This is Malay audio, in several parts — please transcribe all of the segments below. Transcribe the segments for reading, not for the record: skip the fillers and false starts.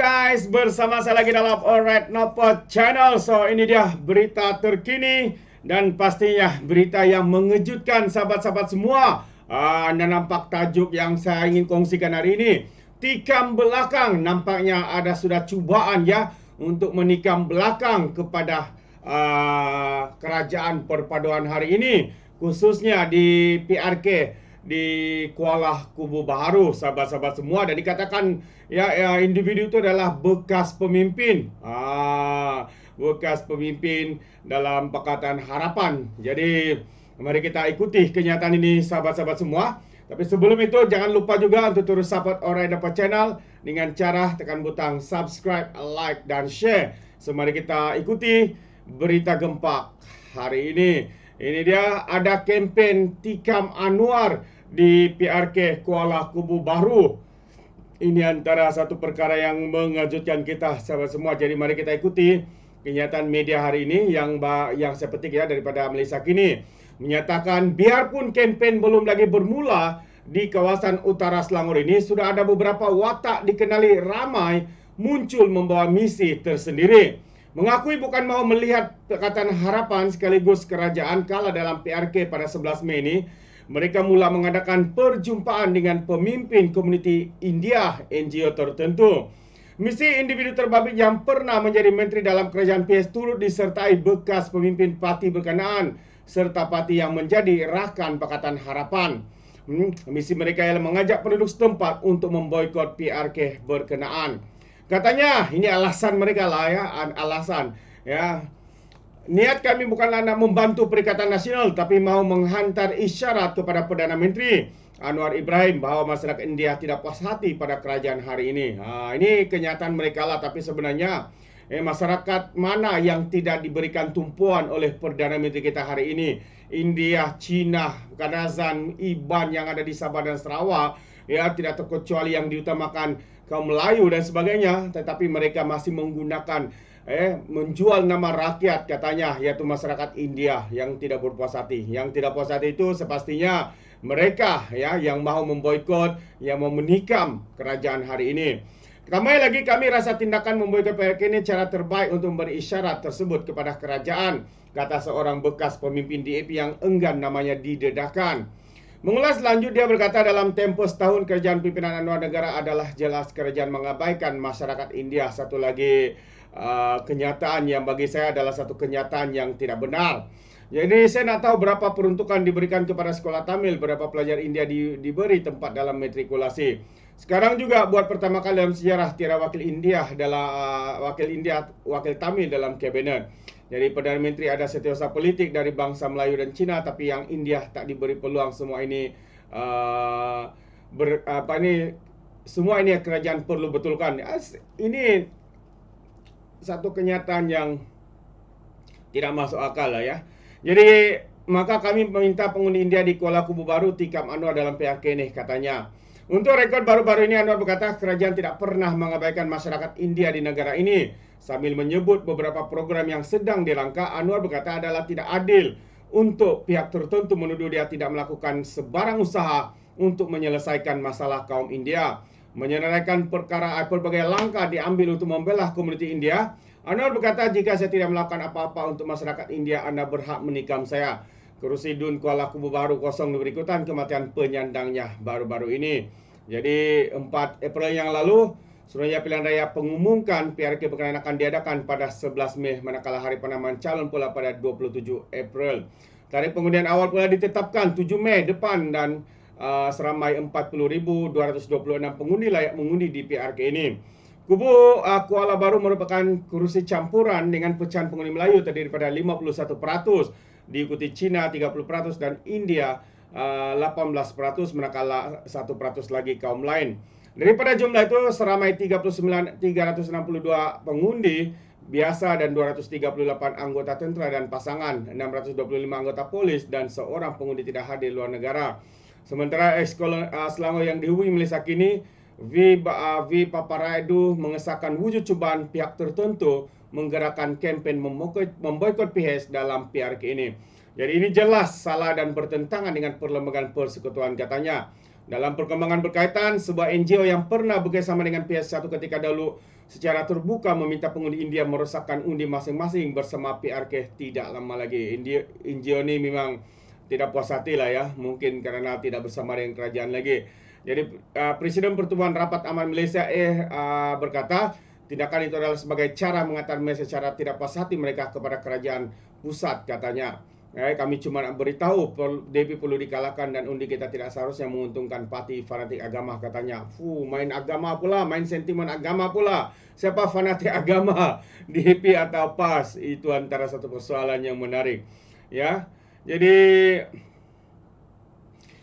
guys, bersama saya lagi dalam Alright Nopot Channel. So ini dia berita terkini dan pastinya berita yang mengejutkan sahabat-sahabat semua. Anda nampak tajuk yang saya ingin kongsikan hari ini. Tikam belakang, nampaknya ada sudah cubaan ya untuk menikam belakang kepada kerajaan perpaduan hari ini, khususnya di PRK di Kuala Kubu Baharu, sahabat-sahabat semua. Dan dikatakan individu itu adalah bekas pemimpin, bekas pemimpin dalam Pakatan Harapan. Jadi mari kita ikuti kenyataan ini sahabat-sahabat semua. Tapi sebelum itu jangan lupa juga untuk terus support Alright Nopot Channel dengan cara tekan butang subscribe, like dan share. So mari kita ikuti berita gempak hari ini. Ini dia, ada kempen tikam Anwar di PRK Kuala Kubu Baharu. Ini antara satu perkara yang mengejutkan kita sahabat semua. Jadi mari kita ikuti kenyataan media hari ini yang saya petik ya daripada Malaysia Kini. Menyatakan biarpun kempen belum lagi bermula di kawasan utara Selangor ini, sudah ada beberapa watak dikenali ramai muncul membawa misi tersendiri. Mengakui bukan mahu melihat Pakatan Harapan sekaligus kerajaan kalah dalam PRK pada 11 Mei ini, mereka mula mengadakan perjumpaan dengan pemimpin komuniti India NGO tertentu. Misi individu terbabit yang pernah menjadi menteri dalam kerajaan PS turut disertai bekas pemimpin parti berkenaan serta parti yang menjadi rakan Pakatan Harapan. Misi mereka ialah mengajak penduduk setempat untuk memboikot PRK berkenaan. Katanya ini alasan mereka lah ya, alasan ya. Niat kami bukanlah nak membantu Perikatan Nasional, tapi mahu menghantar isyarat kepada Perdana Menteri Anwar Ibrahim bahawa masyarakat India tidak puas hati pada kerajaan hari ini. Ini kenyataan mereka lah, tapi sebenarnya masyarakat mana yang tidak diberikan tumpuan oleh Perdana Menteri kita hari ini? India, China, Kadazan, Iban yang ada di Sabah dan Sarawak, ya, tidak terkecuali yang diutamakan kaum Melayu dan sebagainya, tetapi mereka masih menggunakan menjual nama rakyat katanya, yaitu masyarakat India yang tidak berpuas hati. Yang tidak puas hati itu sepastinya mereka ya yang mahu memboikot, yang mau menikam kerajaan hari ini. Ramai lagi kami rasa tindakan memboikot PRK ini cara terbaik untuk memberi isyarat tersebut kepada kerajaan, kata seorang bekas pemimpin DAP yang enggan namanya didedahkan. Mengulas lanjut, dia berkata dalam tempoh setahun kerajaan pimpinan Anwar Negara adalah jelas kerajaan mengabaikan masyarakat India. Satu lagi kenyataan yang bagi saya adalah satu kenyataan yang tidak benar. Jadi saya nak tahu berapa peruntukan diberikan kepada sekolah Tamil, berapa pelajar India diberi tempat dalam matrikulasi. Sekarang juga buat pertama kali dalam sejarah tiada wakil India dalam wakil Tamil dalam kabinet. Jadi Perdana Menteri ada setiausaha politik dari bangsa Melayu dan Cina, tapi yang India tak diberi peluang. Semua ini semua ini kerajaan perlu betulkan. Ini satu kenyataan yang tidak masuk akal lah ya. Jadi maka kami meminta pengundi India di Kuala Kubu Baharu tikam Anwar dalam PRK ini, katanya. Untuk rekod baru-baru ini, Anwar berkata kerajaan tidak pernah mengabaikan masyarakat India di negara ini. Sambil menyebut beberapa program yang sedang dirangka, Anwar berkata adalah tidak adil untuk pihak tertentu menuduh dia tidak melakukan sebarang usaha untuk menyelesaikan masalah kaum India. Menyenaraikan pelbagai langkah diambil untuk membelah komuniti India, Anwar berkata, jika saya tidak melakukan apa-apa untuk masyarakat India, anda berhak menikam saya. Kerusi DUN Kuala Kubu Baharu kosong berikutan kematian penyandangnya baru-baru ini. Jadi 4 April yang lalu, Suruhanjaya Pilihan Raya pengumumkan PRK berkenaan akan diadakan pada 11 Mei, manakala hari penamaan calon pula pada 27 April. Tarikh pengundian awal pula ditetapkan 7 Mei depan dan seramai 40,226 pengundi layak mengundi di PRK ini. Kubu Kuala Baharu merupakan kerusi campuran dengan pecahan pengundi Melayu terdiri pada 51%, diikuti China 30% dan India 18%, manakala 1% lagi kaum lain. Daripada jumlah itu, seramai 362 pengundi biasa dan 238 anggota tentera dan pasangan, 625 anggota polis dan seorang pengundi tidak hadir luar negara. Sementara Selangor yang dihubungi Malaysia Kini, V Paparaidu mengesahkan wujud cubaan pihak tertentu menggerakkan kempen memboikot PHS dalam PRK ini. Jadi ini jelas salah dan bertentangan dengan perlembagaan persekutuan, katanya. Dalam perkembangan berkaitan, sebuah NGO yang pernah bekerjasama dengan PS1 ketika dahulu secara terbuka meminta pengundi India merosakkan undi masing-masing bersama PRK tidak lama lagi. NGO ini memang tidak puas hati lah ya, mungkin karena tidak bersama dengan kerajaan lagi. Jadi Presiden Pertubuhan Rapat Aman Malaysia berkata, tindakan itu adalah sebagai cara mengantar mesej secara tidak puas hati mereka kepada kerajaan pusat, katanya. Kami cuma nak beritahu DP perlu dikalahkan dan undi kita tidak seharusnya menguntungkan parti fanatik agama, katanya. Main agama pula, main sentimen agama pula. Siapa fanatik agama? DP atau PAS? Itu antara satu persoalan yang menarik. Ya, jadi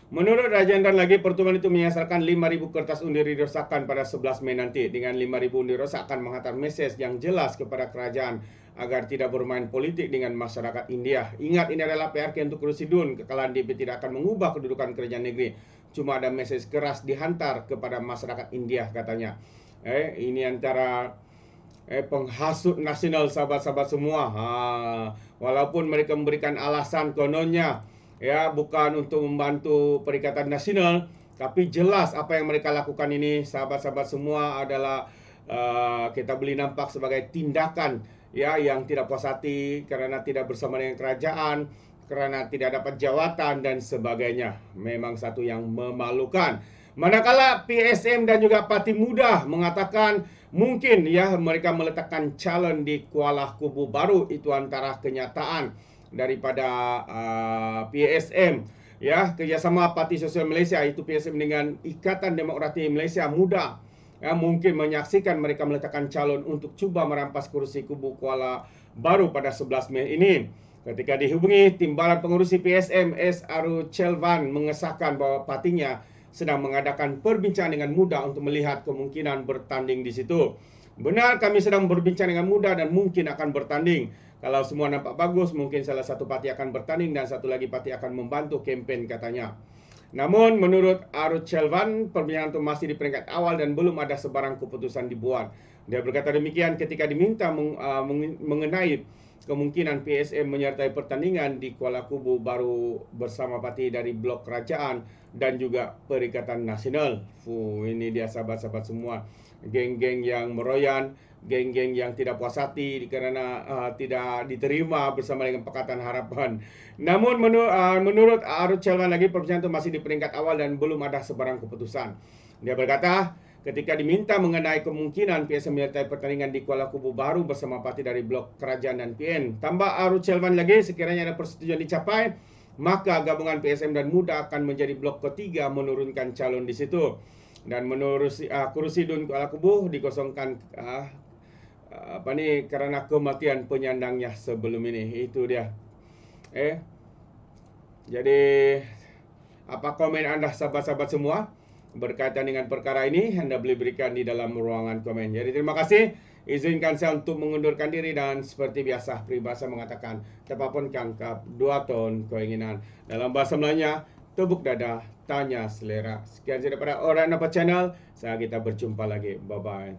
menurut Rajandan lagi, pertemuan itu menyasarkan 5.000 kertas undi dirosakkan pada 11 Mei nanti. Dengan 5.000 undi rosak akan menghantar mesej yang jelas kepada kerajaan agar tidak bermain politik dengan masyarakat India. Ingat, ini adalah PRK untuk kerusi DUN. Kekalahan DP tidak akan mengubah kedudukan kerajaan negeri. Cuma ada mesej keras dihantar kepada masyarakat India, katanya. Ini antara penghasut nasional, sahabat-sahabat semua. Walaupun mereka memberikan alasan kononnya ya bukan untuk membantu Perikatan Nasional, tapi jelas apa yang mereka lakukan ini, sahabat-sahabat semua, adalah kita boleh nampak sebagai tindakan ya yang tidak puas hati karena tidak bersama dengan kerajaan, kerana tidak dapat jawatan dan sebagainya. Memang satu yang memalukan. Manakala PSM dan juga Parti Muda mengatakan mungkin ya mereka meletakkan calon di Kuala Kubu Baru, itu antara kenyataan daripada PSM ya, kerjasama Parti Sosial Malaysia, itu PSM dengan Ikatan Demokrati Malaysia Muda ya, mungkin menyaksikan mereka meletakkan calon untuk cuba merampas kursi kubu Kuala Baru pada 11 Mei ini. Ketika dihubungi, timbalan pengurusi PSM S. Aru Chelvan mengesahkan bahawa partinya sedang mengadakan perbincangan dengan Muda untuk melihat kemungkinan bertanding di situ. Benar, kami sedang berbincang dengan Muda dan mungkin akan bertanding. Kalau semua nampak bagus, mungkin salah satu parti akan bertanding dan satu lagi parti akan membantu kempen, katanya. Namun menurut Aru Chelvan, perbincangan itu masih di peringkat awal dan belum ada sebarang keputusan dibuat. Dia berkata demikian ketika diminta mengenai kemungkinan PSM menyertai pertandingan di Kuala Kubu Baru bersama parti dari blok kerajaan dan juga Perikatan Nasional. Ini dia sahabat-sahabat semua, geng-geng yang meroyan, geng-geng yang tidak puas hati kerana tidak diterima bersama dengan Pakatan Harapan. Namun menurut Aru Chelvan lagi, perbincangan itu masih di peringkat awal dan belum ada sebarang keputusan. Dia berkata, ketika diminta mengenai kemungkinan PSM menyertai pertandingan di Kuala Kubu Baru bersama parti dari blok kerajaan dan PN, tambah Aru Chelvan lagi, sekiranya ada persetujuan dicapai, maka gabungan PSM dan Muda akan menjadi blok ketiga menurunkan calon di situ. Dan menurut kursi DUN Kuala Kubu dikosongkan kerana kematian penyandangnya sebelum ini. Itu dia. Jadi apa komen anda sahabat-sahabat semua berkaitan dengan perkara ini? Anda boleh berikan di dalam ruangan komen. Jadi terima kasih. Izinkan saya untuk mengundurkan diri dan seperti biasa peribahasa mengatakan tepapun kangkap 2 ton keinginan. Dalam bahasa Melayunya, tepuk dada, tanya selera. Sekian daripada Orang Nampak Channel. Kita berjumpa lagi. Bye-bye.